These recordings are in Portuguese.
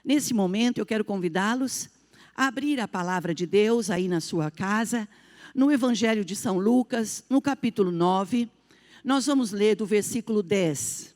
Nesse momento, eu quero convidá-los a abrir a palavra de Deus aí na sua casa, no Evangelho de São Lucas, no capítulo 9, nós vamos ler do versículo 10.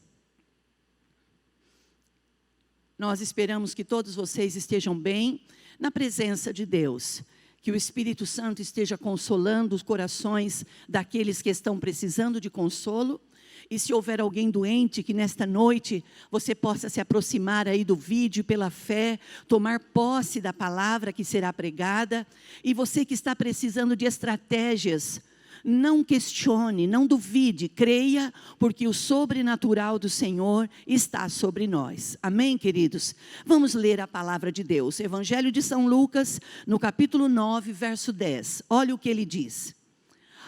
Nós esperamos que todos vocês estejam bem na presença de Deus, que o Espírito Santo esteja consolando os corações daqueles que estão precisando de consolo. E se houver alguém doente, que nesta noite você possa se aproximar aí do vídeo pela fé, tomar posse da palavra que será pregada. E você que está precisando de estratégias, não questione, não duvide, creia, porque o sobrenatural do Senhor está sobre nós. Amém, queridos? Vamos ler a palavra de Deus. Evangelho de São Lucas, no capítulo 9, verso 10. Olha o que ele diz.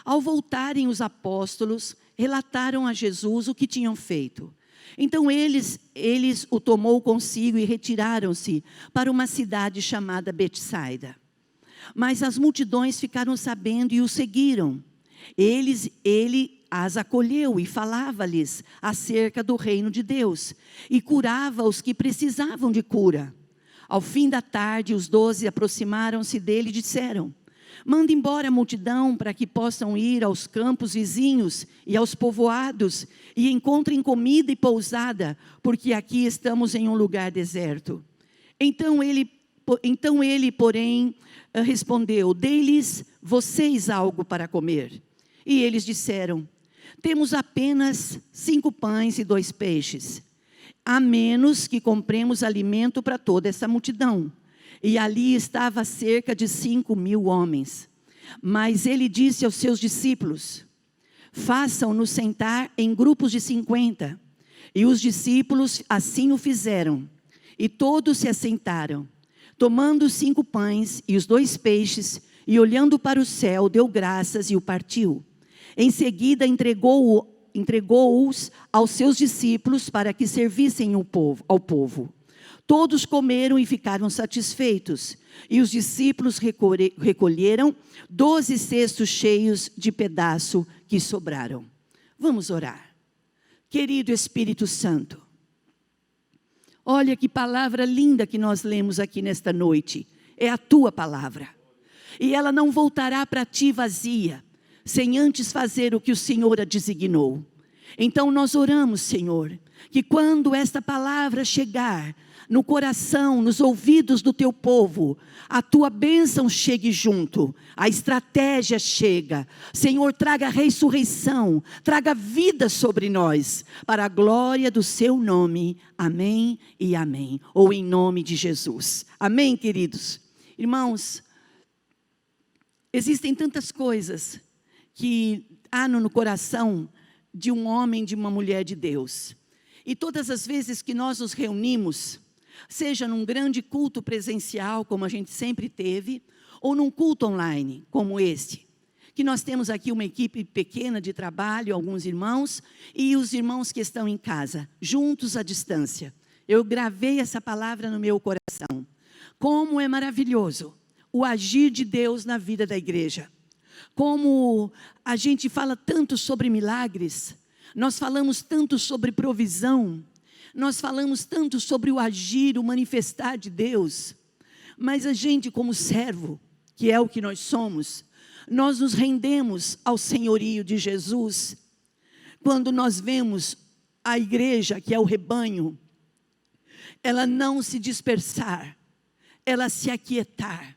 Ao voltarem os apóstolos, relataram a Jesus o que tinham feito. Então eles o tomou consigo e retiraram-se para uma cidade chamada Betsaida. Mas as multidões ficaram sabendo e o seguiram. Ele as acolheu e falava-lhes acerca do reino de Deus e curava os que precisavam de cura. Ao fim da tarde, os 12 aproximaram-se dele e disseram: manda embora a multidão para que possam ir aos campos vizinhos e aos povoados e encontrem comida e pousada, porque aqui estamos em um lugar deserto. Então ele, porém, respondeu: dê-lhes vocês algo para comer. E eles disseram: temos apenas 5 pães e 2 peixes, a menos que compremos alimento para toda essa multidão. E ali estava cerca de 5.000 homens. Mas ele disse aos seus discípulos: façam-nos sentar em grupos de 50. E os discípulos assim o fizeram. E todos se assentaram. Tomando os 5 pães e os 2 peixes, e olhando para o céu, deu graças e o partiu. Em seguida entregou-os aos seus discípulos para que servissem ao povo. Todos comeram e ficaram satisfeitos. E os discípulos recolheram 12 cestos cheios de pedaço que sobraram. Vamos orar. Querido Espírito Santo, olha que palavra linda que nós lemos aqui nesta noite. É a tua palavra. E ela não voltará para ti vazia, sem antes fazer o que o Senhor a designou. Então nós oramos, Senhor, que quando esta palavra chegar no coração, nos ouvidos do teu povo, a tua bênção chegue junto, a estratégia chega. Senhor, traga ressurreição, traga vida sobre nós, para a glória do seu nome. Amém e amém. Ou em nome de Jesus. Amém, queridos? Irmãos, existem tantas coisas que há no coração de um homem, de uma mulher de Deus. E todas as vezes que nós nos reunimos, seja num grande culto presencial, como a gente sempre teve, ou num culto online, como este, que nós temos aqui uma equipe pequena de trabalho, alguns irmãos, e os irmãos que estão em casa, juntos à distância. Eu gravei essa palavra no meu coração. Como é maravilhoso o agir de Deus na vida da igreja. Como a gente fala tanto sobre milagres, nós falamos tanto sobre provisão, nós falamos tanto sobre o agir, o manifestar de Deus, mas a gente, como servo, que é o que nós somos, nós nos rendemos ao senhorio de Jesus. Quando nós vemos a igreja, que é o rebanho, ela não se dispersar, ela se aquietar.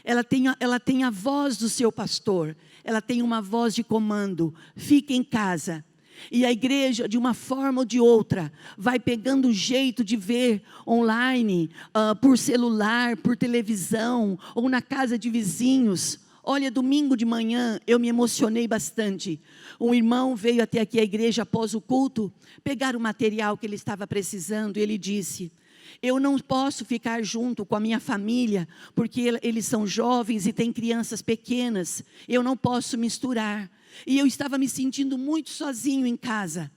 Ela tem a voz do seu pastor, ela tem uma voz de comando: fique em casa. E a igreja, de uma forma ou de outra, vai pegando o jeito de ver online, por celular, por televisão, ou na casa de vizinhos. Olha, domingo de manhã eu me emocionei bastante. Um irmão veio até aqui à igreja após o culto, pegar o material que ele estava precisando, e ele disse: eu não posso ficar junto com a minha família, porque eles são jovens e têm crianças pequenas, eu não posso misturar. E eu estava me sentindo muito sozinho em casa.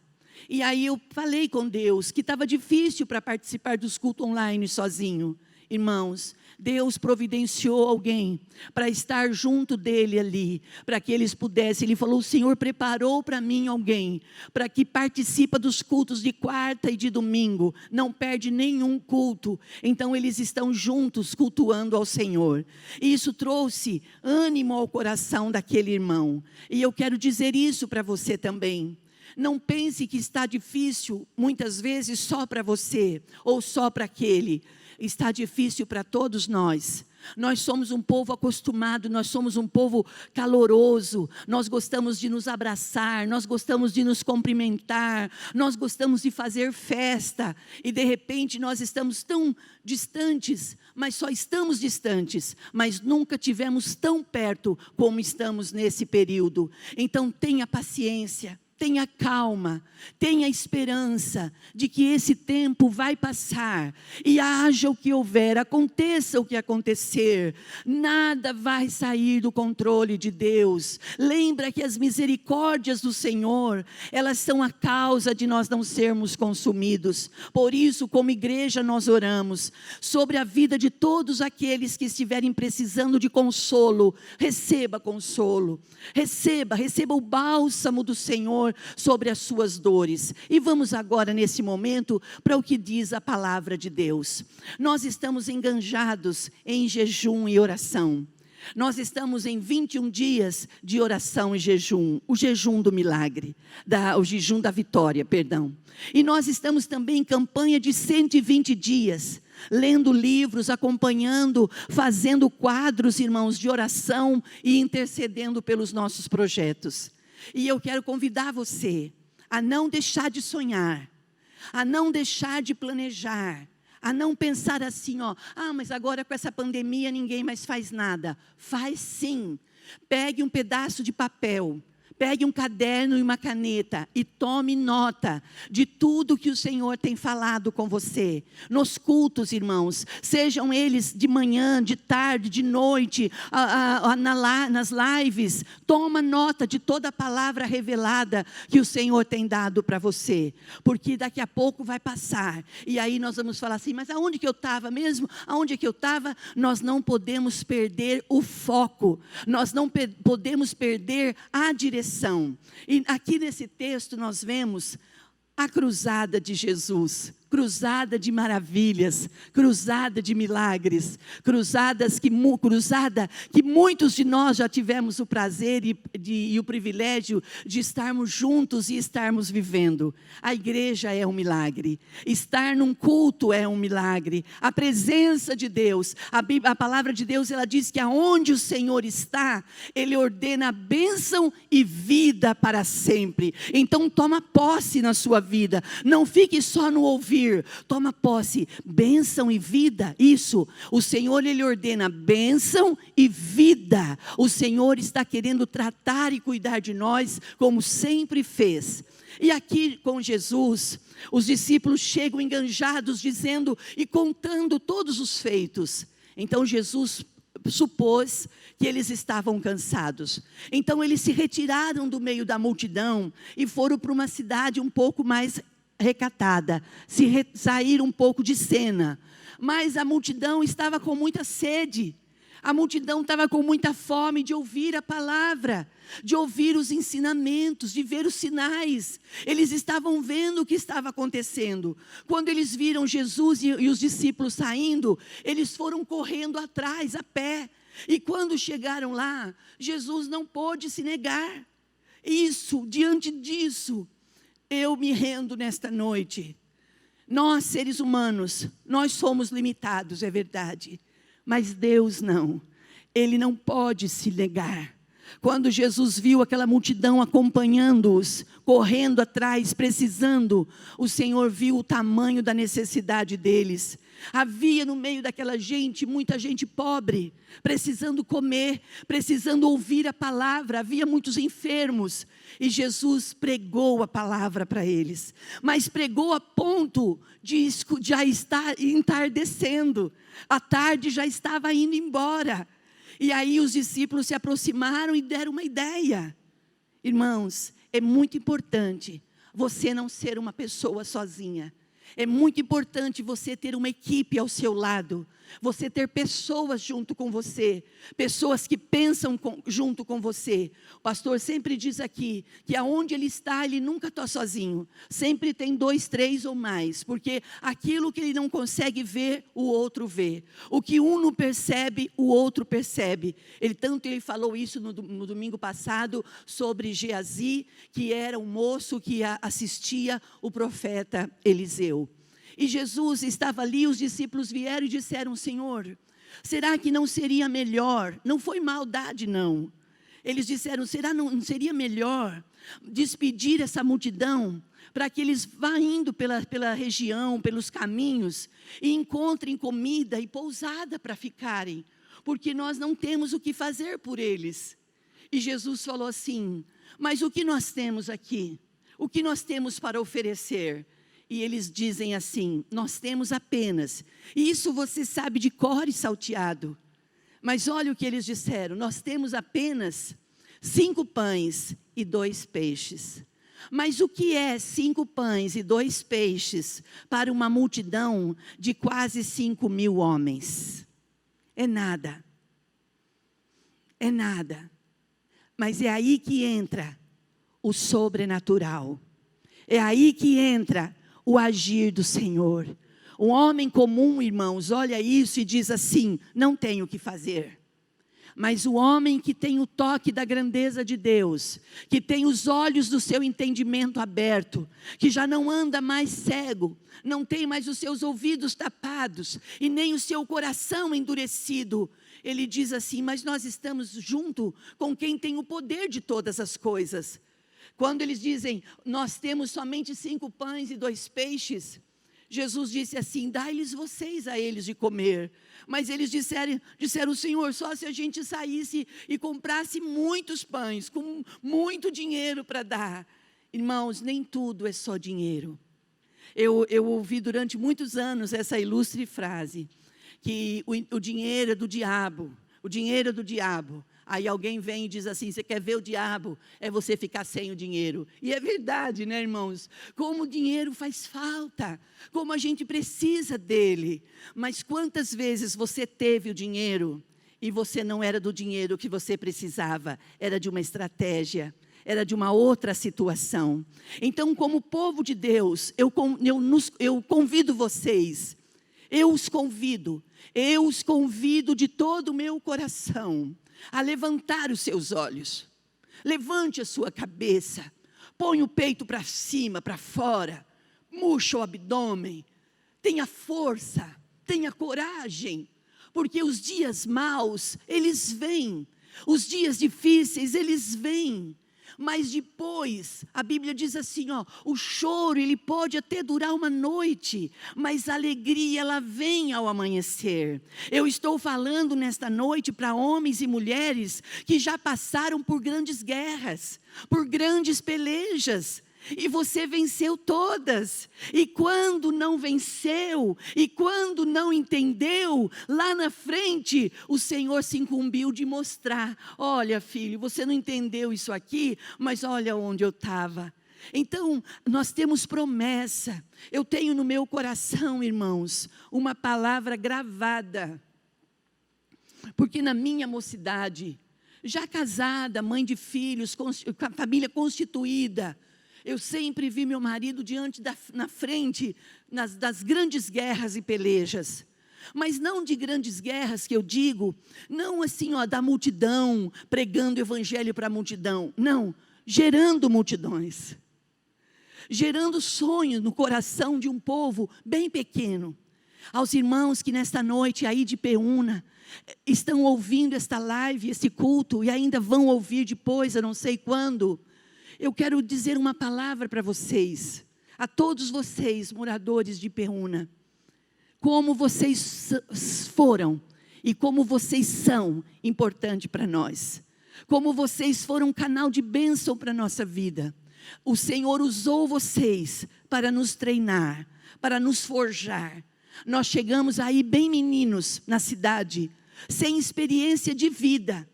E aí eu falei com Deus que estava difícil para participar dos cultos online sozinho. Irmãos, Deus providenciou alguém para estar junto dele ali, para que eles pudessem. Ele falou: o Senhor preparou para mim alguém, para que participa dos cultos de quarta e de domingo, não perde nenhum culto. Então eles estão juntos cultuando ao Senhor. E isso trouxe ânimo ao coração daquele irmão. E eu quero dizer isso para você também. Não pense que está difícil, muitas vezes, só para você, ou só para aquele. Está difícil para todos nós. Nós somos um povo acostumado, nós somos um povo caloroso, nós gostamos de nos abraçar, nós gostamos de nos cumprimentar, nós gostamos de fazer festa, e de repente nós estamos tão distantes, mas só estamos distantes, mas nunca tivemos tão perto como estamos nesse período. Então tenha paciência. Tenha calma, tenha esperança de que esse tempo vai passar e haja o que houver, aconteça o que acontecer, nada vai sair do controle de Deus. Lembra que as misericórdias do Senhor, elas são a causa de nós não sermos consumidos. Por isso, como igreja, nós oramos sobre a vida de todos aqueles que estiverem precisando de consolo. Receba consolo, receba o bálsamo do Senhor sobre as suas dores. E vamos agora nesse momento para o que diz a palavra de Deus. Nós estamos enganjados em jejum e oração. Nós estamos em 21 dias de oração e jejum, o jejum do milagre, o jejum da vitória, perdão. E nós estamos também em campanha de 120 dias, lendo livros, acompanhando, fazendo quadros, irmãos, de oração e intercedendo pelos nossos projetos. E eu quero convidar você a não deixar de sonhar, a não deixar de planejar, a não pensar assim, mas agora com essa pandemia ninguém mais faz nada. Faz sim. Pegue um pedaço de papel, pegue um caderno e uma caneta e tome nota de tudo que o Senhor tem falado com você. Nos cultos, irmãos, sejam eles de manhã, de tarde, de noite, nas lives, toma nota de toda a palavra revelada que o Senhor tem dado para você. Porque daqui a pouco vai passar. E aí nós vamos falar assim, mas aonde que eu estava mesmo? Aonde é que eu estava? Nós não podemos perder o foco. Nós não podemos perder a direção. E aqui nesse texto nós vemos a cruzada de Jesus, cruzada de maravilhas, cruzada de milagres, cruzada que muitos de nós já tivemos o prazer e o privilégio de estarmos juntos e estarmos vivendo. A igreja é um milagre, estar num culto é um milagre, a presença de Deus, a palavra de Deus, ela diz que aonde o Senhor está, Ele ordena bênção e vida para sempre. Então toma posse na sua vida, não fique só no ouvir, toma posse, bênção e vida. Isso, o Senhor, Ele ordena bênção e vida. O Senhor está querendo tratar e cuidar de nós como sempre fez. E aqui com Jesus, os discípulos chegam enganjados, dizendo e contando todos os feitos. Então Jesus supôs que eles estavam cansados. Então eles se retiraram do meio da multidão e foram para uma cidade um pouco mais recatada, saíram um pouco de cena. Mas a multidão estava com muita sede, a multidão estava com muita fome de ouvir a palavra, de ouvir os ensinamentos, de ver os sinais. Eles estavam vendo o que estava acontecendo. Quando eles viram Jesus e os discípulos saindo, eles foram correndo atrás, a pé. E quando chegaram lá, Jesus não pôde se negar. Diante disso, eu me rendo nesta noite. Nós, seres humanos, nós somos limitados, é verdade. Mas Deus não. Ele não pode se negar. Quando Jesus viu aquela multidão acompanhando-os, correndo atrás, precisando, o Senhor viu o tamanho da necessidade deles. Havia no meio daquela gente, muita gente pobre, precisando comer, precisando ouvir a palavra. Havia muitos enfermos e Jesus pregou a palavra para eles. Mas pregou a ponto de já estar entardecendo. A tarde já estava indo embora. E aí os discípulos se aproximaram e deram uma ideia. Irmãos, é muito importante você não ser uma pessoa sozinha. É muito importante você ter uma equipe ao seu lado, você ter pessoas junto com você, pessoas que pensam junto com você. O pastor sempre diz aqui, que aonde ele está, ele nunca está sozinho, sempre tem 2, 3 ou mais, porque aquilo que ele não consegue ver, o outro vê. O que um não percebe, o outro percebe. Ele falou isso no domingo passado, sobre Geazi, que era um moço que assistia o profeta Eliseu. E Jesus estava ali, os discípulos vieram e disseram: Senhor, será que não seria melhor? Não foi maldade, não. Eles disseram: será não seria melhor despedir essa multidão, para que eles vá indo pela região, pelos caminhos, e encontrem comida e pousada para ficarem, porque nós não temos o que fazer por eles. E Jesus falou assim: mas o que nós temos aqui? O que nós temos para oferecer? E eles dizem assim: nós temos apenas, e isso você sabe de cor e salteado. Mas olha o que eles disseram: nós temos apenas 5 pães e 2 peixes. Mas o que é 5 pães e 2 peixes para uma multidão de quase 5.000 homens? É nada. É nada. Mas é aí que entra o sobrenatural. É aí que entra o agir do Senhor. Um homem comum, irmãos, olha isso e diz assim: não tenho o que fazer. Mas o homem que tem o toque da grandeza de Deus, que tem os olhos do seu entendimento aberto, que já não anda mais cego, não tem mais os seus ouvidos tapados, e nem o seu coração endurecido, ele diz assim: mas nós estamos junto com quem tem o poder de todas as coisas. Quando eles dizem: nós temos somente 5 pães e 2 peixes, Jesus disse assim: dai-lhes vocês a eles de comer. Mas eles disseram: Senhor, só se a gente saísse e comprasse muitos pães, com muito dinheiro para dar. Irmãos, nem tudo é só dinheiro. Eu ouvi durante muitos anos essa ilustre frase, que o dinheiro é do diabo, o dinheiro é do diabo. Aí alguém vem e diz assim: você quer ver o diabo? É você ficar sem o dinheiro. E é verdade, né, irmãos? Como o dinheiro faz falta, como a gente precisa dele. Mas quantas vezes você teve o dinheiro e você não era do dinheiro que você precisava, era de uma estratégia, era de uma outra situação. Então, como povo de Deus, eu convido vocês, eu os convido de todo o meu coração a levantar os seus olhos. Levante a sua cabeça, põe o peito para cima, para fora, murcha o abdômen, tenha força, tenha coragem, porque os dias maus, eles vêm, os dias difíceis, eles vêm. Mas depois, a Bíblia diz assim, o choro, ele pode até durar uma noite, mas a alegria, ela vem ao amanhecer. Eu estou falando nesta noite para homens e mulheres que já passaram por grandes guerras, por grandes pelejas, e você venceu todas. E quando não venceu, e quando não entendeu, lá na frente, o Senhor se incumbiu de mostrar: olha, filho, você não entendeu isso aqui, mas olha onde eu estava. Então, nós temos promessa. Eu tenho no meu coração, irmãos, uma palavra gravada, porque na minha mocidade, já casada, mãe de filhos, família constituída, eu sempre vi meu marido na frente das grandes guerras e pelejas. Mas não de grandes guerras que eu digo, não assim da multidão, pregando o evangelho para a multidão. Não, gerando multidões. Gerando sonhos no coração de um povo bem pequeno. Aos irmãos que nesta noite aí de Peúna estão ouvindo esta live, esse culto, e ainda vão ouvir depois, eu não sei quando. Eu quero dizer uma palavra para vocês, a todos vocês, moradores de Peúna. Como vocês foram e como vocês são importante para nós. Como vocês foram um canal de bênção para a nossa vida. O Senhor usou vocês para nos treinar, para nos forjar. Nós chegamos aí bem meninos na cidade, sem experiência de vida.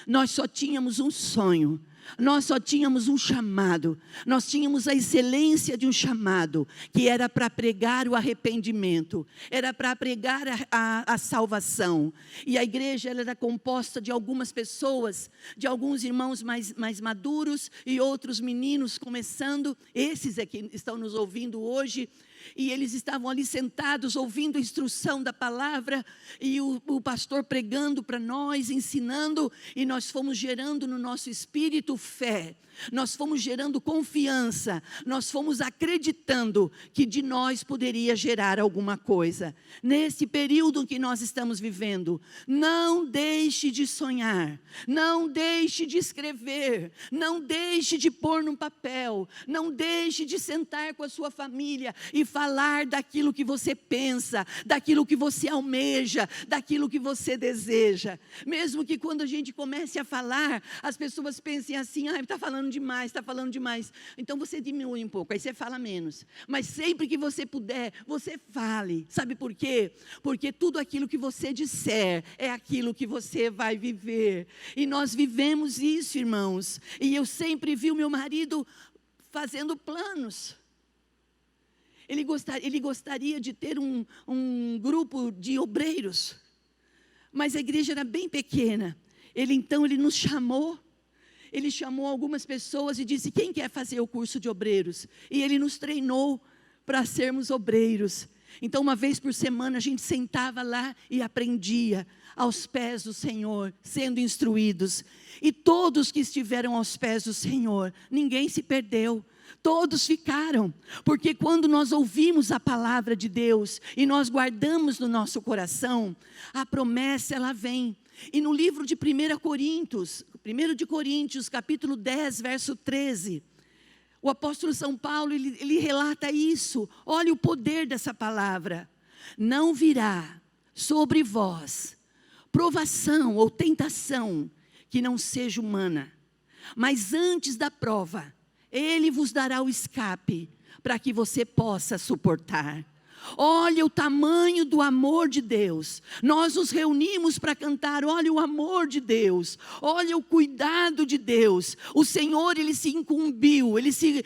Nós só tínhamos um sonho, Nós só tínhamos um chamado, nós tínhamos a excelência de um chamado, que era para pregar o arrependimento, era para pregar a salvação. E a igreja ela era composta de algumas pessoas, de alguns irmãos mais maduros e outros meninos começando, esses é que estão nos ouvindo hoje. E eles estavam ali sentados, ouvindo a instrução da palavra, e o pastor pregando para nós, ensinando, e nós fomos gerando no nosso espírito fé, nós fomos gerando confiança, nós fomos acreditando que de nós poderia gerar alguma coisa. Nesse período que nós estamos vivendo, não deixe de sonhar, não deixe de escrever, não deixe de pôr num papel, não deixe de sentar com a sua família e falar daquilo que você pensa, daquilo que você almeja, daquilo que você deseja. Mesmo que quando a gente comece a falar, as pessoas pensem assim, está falando demais, está falando demais. Então você diminui um pouco, aí você fala menos. Mas sempre que você puder, você fale. Sabe por quê? Porque tudo aquilo que você disser é aquilo que você vai viver. E nós vivemos isso, irmãos. E eu sempre vi o meu marido fazendo planos. Ele gostaria de ter um grupo de obreiros, mas a igreja era bem pequena. Então ele nos chamou, ele chamou algumas pessoas e disse, quem quer fazer o curso de obreiros? E ele nos treinou para sermos obreiros. Então uma vez por semana a gente sentava lá e aprendia aos pés do Senhor, sendo instruídos. E todos que estiveram aos pés do Senhor, ninguém se perdeu. Todos ficaram, porque quando nós ouvimos a palavra de Deus e nós guardamos no nosso coração, a promessa ela vem. E no livro de 1 de Coríntios, capítulo 10, verso 13, o apóstolo São Paulo, ele relata isso. Olha o poder dessa palavra. Não virá sobre vós provação ou tentação que não seja humana, mas antes da prova, Ele vos dará o escape para que você possa suportar. Olha o tamanho do amor de Deus. Nós nos reunimos para cantar, olha o amor de Deus, olha o cuidado de Deus. O Senhor, Ele se incumbiu, Ele se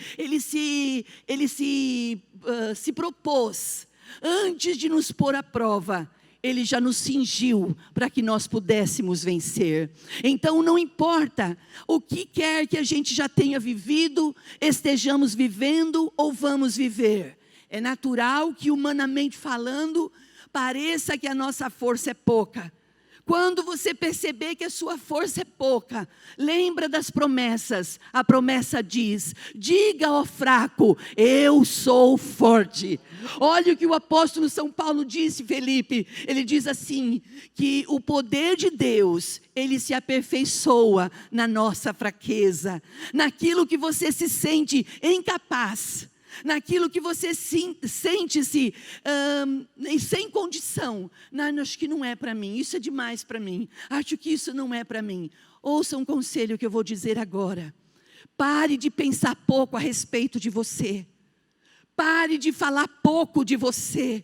propôs, antes de nos pôr à prova, Ele já nos cingiu para que nós pudéssemos vencer. Então não importa o que quer que a gente já tenha vivido, estejamos vivendo ou vamos viver. É natural que humanamente falando, pareça que a nossa força é pouca. Quando você perceber que a sua força é pouca, lembra das promessas. A promessa diz, diga ao fraco, eu sou forte. Olha o que o apóstolo São Paulo disse, Felipe. Ele diz assim, que o poder de Deus, Ele se aperfeiçoa na nossa fraqueza. Naquilo que você se sente incapaz, naquilo que você sente-se sem condição. Não, acho que não é para mim, isso é demais para mim, acho que isso não é para mim. Ouça um conselho que eu vou dizer agora. Pare de pensar pouco a respeito de você. Pare de falar pouco de você.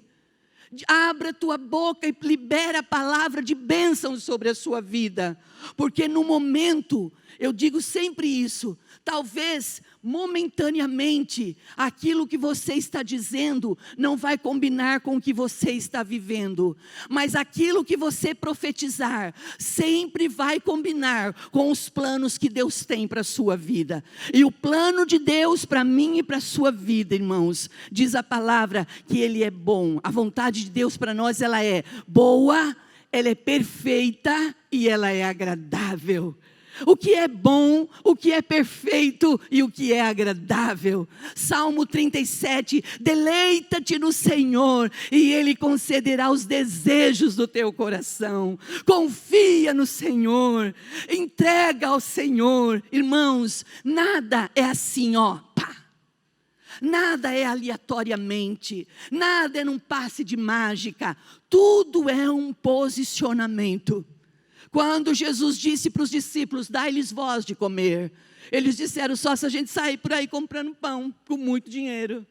Abra tua boca e libera a palavra de bênção sobre a sua vida. Porque no momento, eu digo sempre isso, talvez momentaneamente, aquilo que você está dizendo não vai combinar com o que você está vivendo. Mas aquilo que você profetizar, sempre vai combinar com os planos que Deus tem para a sua vida. E o plano de Deus para mim e para a sua vida, irmãos, diz a palavra que Ele é bom. A vontade de Deus para nós, ela é boa, ela é perfeita e ela é agradável. O que é bom, o que é perfeito e o que é agradável. Salmo 37, deleita-te no Senhor e Ele concederá os desejos do teu coração. Confia no Senhor, entrega ao Senhor. Irmãos, nada é assim, pá. Nada é aleatoriamente, nada é num passe de mágica, tudo é um posicionamento. Quando Jesus disse para os discípulos, dai-lhes vós de comer, eles disseram, só se a gente sair por aí comprando pão, com muito dinheiro.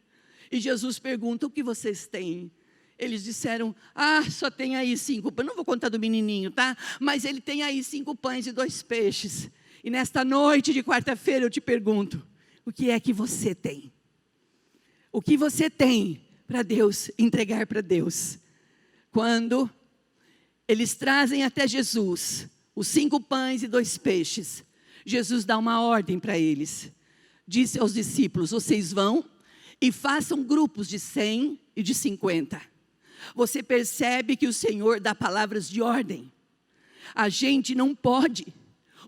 E Jesus pergunta, o que vocês têm? Eles disseram, só tem aí 5 pães, não vou contar do menininho, tá? Mas ele tem aí 5 pães e 2 peixes. E nesta noite de quarta-feira eu te pergunto, o que é que você tem? O que você tem para Deus, entregar para Deus? Quando eles trazem até Jesus os 5 pães e 2 peixes, Jesus dá uma ordem para eles. Disse aos discípulos, vocês vão e façam grupos de 100 e de 50. Você percebe que o Senhor dá palavras de ordem. A gente não pode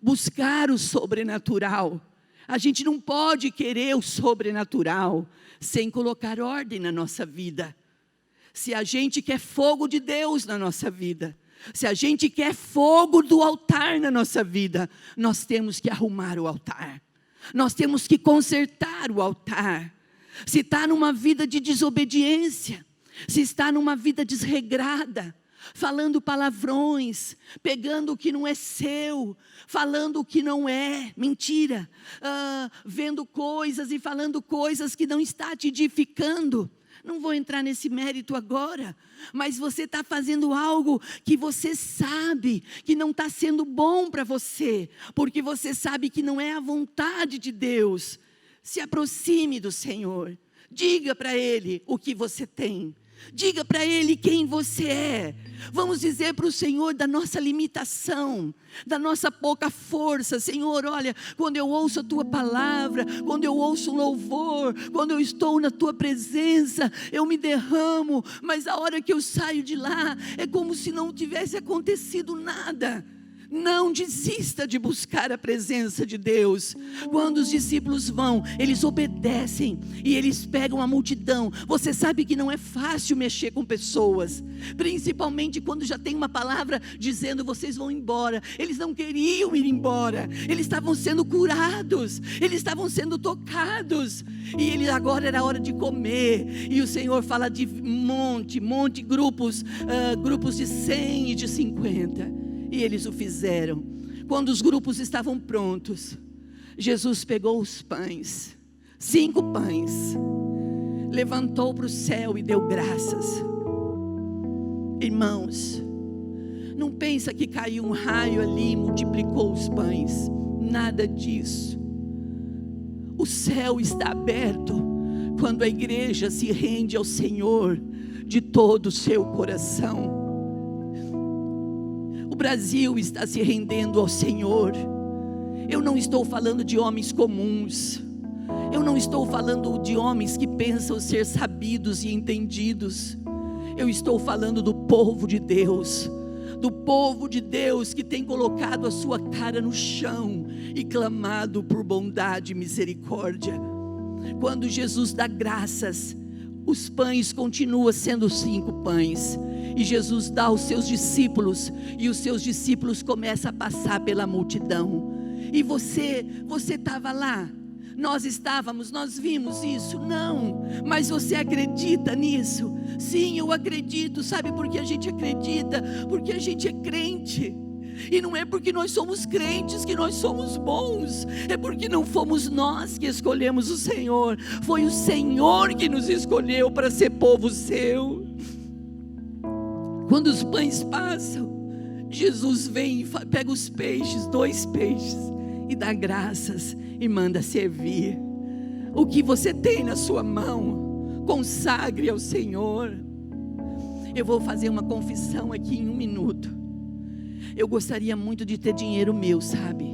buscar o sobrenatural. A gente não pode querer o sobrenatural sem colocar ordem na nossa vida. Se a gente quer fogo de Deus na nossa vida, se a gente quer fogo do altar na nossa vida, nós temos que arrumar o altar. Nós temos que consertar o altar. Se está numa vida de desobediência, se está numa vida desregrada, falando palavrões, pegando o que não é seu, falando o que não é, mentira, vendo coisas e falando coisas que não está te edificando. Não vou entrar nesse mérito agora, mas você está fazendo algo que você sabe que não está sendo bom para você, porque você sabe que não é a vontade de Deus. Se aproxime do Senhor, diga para Ele o que você tem. Diga para Ele quem você é. Vamos dizer para o Senhor da nossa limitação, da nossa pouca força. Senhor, olha, quando eu ouço a Tua palavra, quando eu ouço o louvor, quando eu estou na Tua presença, eu me derramo, mas a hora que eu saio de lá, é como se não tivesse acontecido nada. Não desista de buscar a presença de Deus. Quando os discípulos vão, eles obedecem e eles pegam a multidão. Você sabe que não é fácil mexer com pessoas, principalmente quando já tem uma palavra dizendo vocês vão embora. Eles não queriam ir embora, eles estavam sendo curados, eles estavam sendo tocados, e agora era hora de comer. E o Senhor fala de monte, grupos de 100 e de 50. E eles o fizeram. Quando os grupos estavam prontos, Jesus pegou os pães, 5 pães, levantou para o céu e deu graças. Irmãos, não pensa que caiu um raio ali e multiplicou os pães. Nada disso. O céu está aberto quando a igreja se rende ao Senhor de todo o seu coração. O Brasil está se rendendo ao Senhor. Eu não estou falando de homens comuns. Eu não estou falando de homens que pensam ser sabidos e entendidos. Eu estou falando do povo de Deus. Do povo de Deus que tem colocado a sua cara no chão e clamado por bondade e misericórdia. Quando Jesus dá graças, os pães continuam sendo 5 pães. E Jesus dá aos seus discípulos, e os seus discípulos começam a passar pela multidão. E você estava lá, nós estávamos, nós vimos isso, não, mas você acredita nisso? Sim, eu acredito. Sabe por que a gente acredita? Porque a gente é crente. E não é porque nós somos crentes que nós somos bons, é porque não fomos nós que escolhemos o Senhor, foi o Senhor que nos escolheu para ser povo seu. Quando os pães passam, Jesus vem e pega os peixes, 2 peixes, e dá graças e manda servir. O que você tem na sua mão, consagre ao Senhor. Eu vou fazer uma confissão aqui em 1 minuto. Eu gostaria muito de ter dinheiro meu, sabe?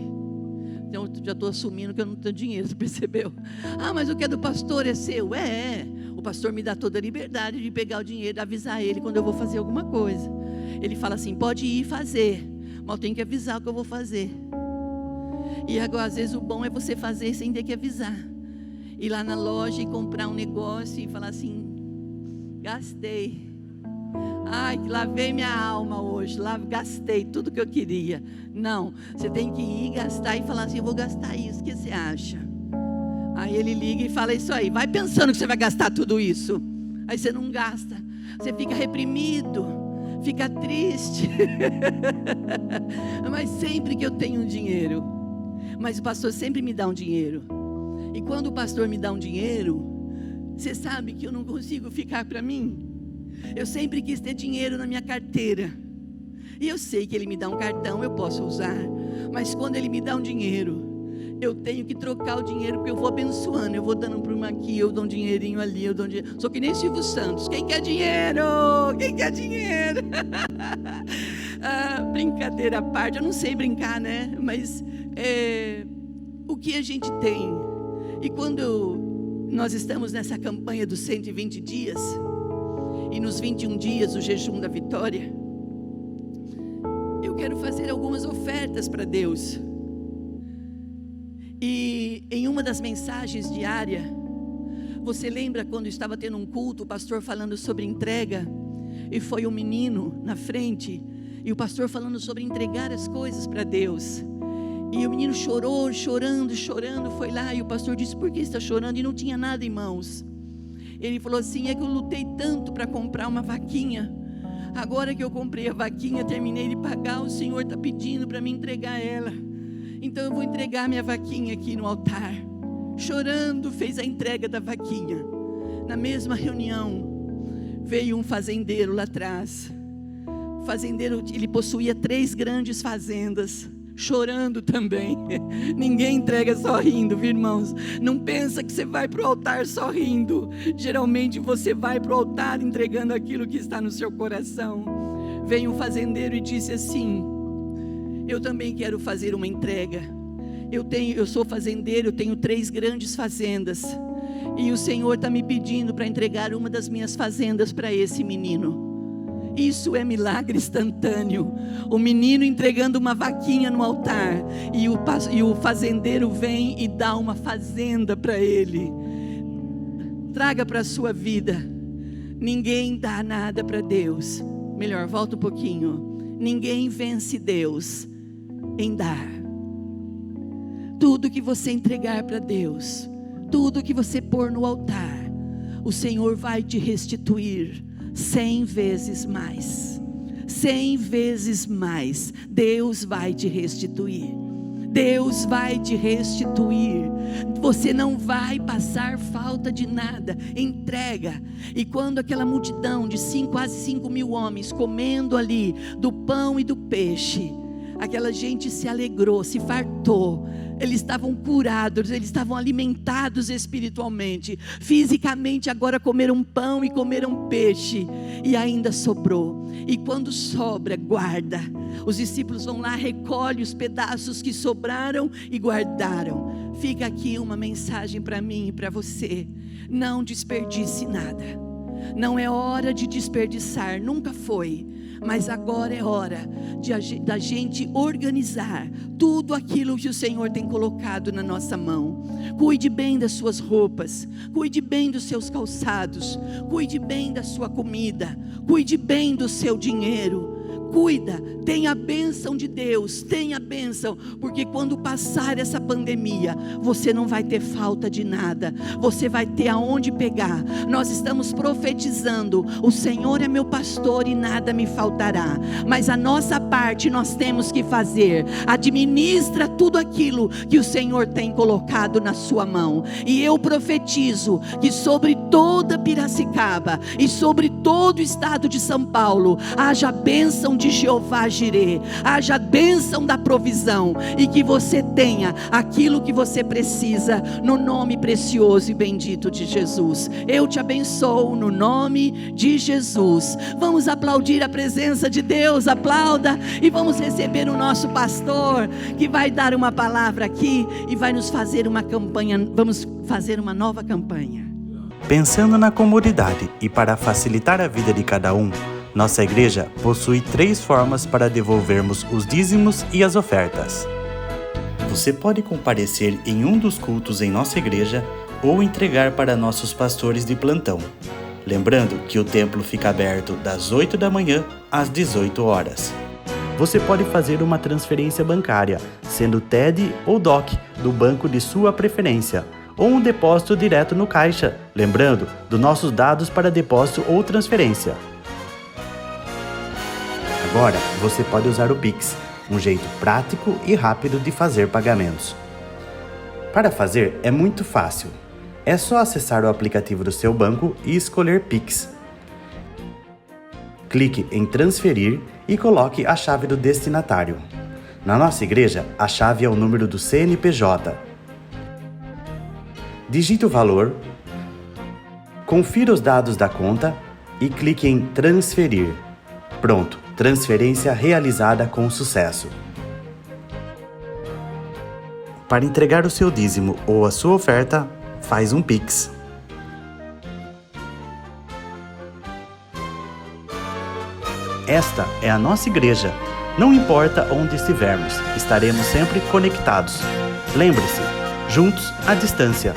Então, já estou assumindo que eu não tenho dinheiro, você percebeu? Ah, mas o que é do pastor é seu? É. O pastor me dá toda a liberdade de pegar o dinheiro, avisar ele quando eu vou fazer alguma coisa. Ele fala assim, pode ir fazer, mas eu tenho que avisar o que eu vou fazer. E agora, às vezes o bom é você fazer sem ter que avisar. Ir lá na loja e comprar um negócio e falar assim, gastei. Ai, lavei minha alma hoje, gastei tudo que eu queria. Não, você tem que ir gastar e falar assim, eu vou gastar isso, o que você acha? Aí ele liga e fala isso aí, vai pensando que você vai gastar tudo isso. Aí você não gasta, você fica reprimido, fica triste. Mas sempre que eu tenho dinheiro, mas o pastor sempre me dá um dinheiro. E quando o pastor me dá um dinheiro, você sabe que eu não consigo ficar para mim. Eu sempre quis ter dinheiro na minha carteira. E eu sei que ele me dá um cartão, eu posso usar. Mas quando Ele me dá um dinheiro, eu tenho que trocar o dinheiro, porque eu vou abençoando, eu vou dando para uma aqui, eu dou um dinheirinho ali, eu dou um dinheiro. Sou que nem Silvio Santos, quem quer dinheiro? Quem quer dinheiro? Brincadeira à parte, eu não sei brincar, né? Mas o que a gente tem? E quando nós estamos nessa campanha dos 120 dias, e nos 21 dias o jejum da vitória, eu quero fazer algumas ofertas para Deus. E em uma das mensagens diárias, você lembra quando estava tendo um culto, o pastor falando sobre entrega, e foi um menino na frente, e o pastor falando sobre entregar as coisas para Deus, e o menino chorou, chorando, foi lá, e o pastor disse: por que está chorando? E não tinha nada em mãos. Ele falou assim: é que eu lutei tanto para comprar uma vaquinha, agora que eu comprei a vaquinha, terminei de pagar, o Senhor está pedindo para me entregar ela. Então eu vou entregar minha vaquinha aqui no altar. Chorando, fez a entrega da vaquinha. Na mesma reunião, veio um fazendeiro lá atrás. O fazendeiro, ele possuía 3 grandes fazendas. Chorando também. Ninguém entrega só rindo, viu, irmãos? Não pensa que você vai para o altar só rindo. Geralmente você vai para o altar entregando aquilo que está no seu coração. Veio um fazendeiro e disse assim: eu também quero fazer uma entrega. Eu sou fazendeiro, eu tenho 3 grandes fazendas, e o Senhor está me pedindo para entregar uma das minhas fazendas para esse menino. Isso é milagre instantâneo. O menino entregando uma vaquinha no altar, e o fazendeiro vem e dá uma fazenda para ele. Traga para a sua vida. Ninguém dá nada para Deus. Melhor, volta um pouquinho. Ninguém vence Deus em dar. Tudo que você entregar para Deus, tudo que você pôr no altar, o Senhor vai te restituir 100 vezes mais. 100 vezes mais. Deus vai te restituir. Deus vai te restituir. Você não vai passar falta de nada. Entrega. E quando aquela multidão de quase 5 mil homens comendo ali do pão e do peixe, aquela gente se alegrou, se fartou. Eles estavam curados, eles estavam alimentados espiritualmente. Fisicamente agora comeram pão e comeram peixe, e ainda sobrou. E quando sobra, guarda. Os discípulos vão lá, recolhem os pedaços que sobraram e guardaram. Fica aqui uma mensagem para mim e para você: não desperdice nada. Não é hora de desperdiçar, nunca foi. Mas agora é hora da gente organizar tudo aquilo que o Senhor tem colocado na nossa mão. Cuide bem das suas roupas, cuide bem dos seus calçados, cuide bem da sua comida, cuide bem do seu dinheiro. Cuida, tenha a bênção de Deus, tenha a bênção, porque quando passar essa pandemia, você não vai ter falta de nada, você vai ter aonde pegar. Nós estamos profetizando: o Senhor é meu pastor e nada me faltará. Mas a nossa parte nós temos que fazer. Administra tudo aquilo que o Senhor tem colocado na sua mão. E eu profetizo que sobre toda Piracicaba e sobre todo o estado de São Paulo haja bênção de Jeová Jirê, haja bênção da provisão, e que você tenha aquilo que você precisa, no nome precioso e bendito de Jesus. Eu te abençoo no nome de Jesus. Vamos aplaudir a presença de Deus, aplauda, e vamos receber o nosso pastor, que vai dar uma palavra aqui e vai nos fazer uma campanha. Vamos fazer uma nova campanha. Pensando na comunidade e para facilitar a vida de cada um, nossa igreja possui 3 formas para devolvermos os dízimos e as ofertas. Você pode comparecer em um dos cultos em nossa igreja ou entregar para nossos pastores de plantão. Lembrando que o templo fica aberto das 8 da manhã às 18 horas. Você pode fazer uma transferência bancária, sendo TED ou DOC, do banco de sua preferência, ou um depósito direto no caixa, lembrando dos nossos dados para depósito ou transferência. Agora você pode usar o Pix, um jeito prático e rápido de fazer pagamentos. Para fazer é muito fácil. É só acessar o aplicativo do seu banco e escolher Pix. Clique em transferir e coloque a chave do destinatário. Na nossa igreja, a chave é o número do CNPJ. Digite o valor, confira os dados da conta e clique em transferir. Pronto, transferência realizada com sucesso. Para entregar o seu dízimo ou a sua oferta, faz um Pix. Esta é a nossa igreja. Não importa onde estivermos, estaremos sempre conectados. Lembre-se, juntos à distância.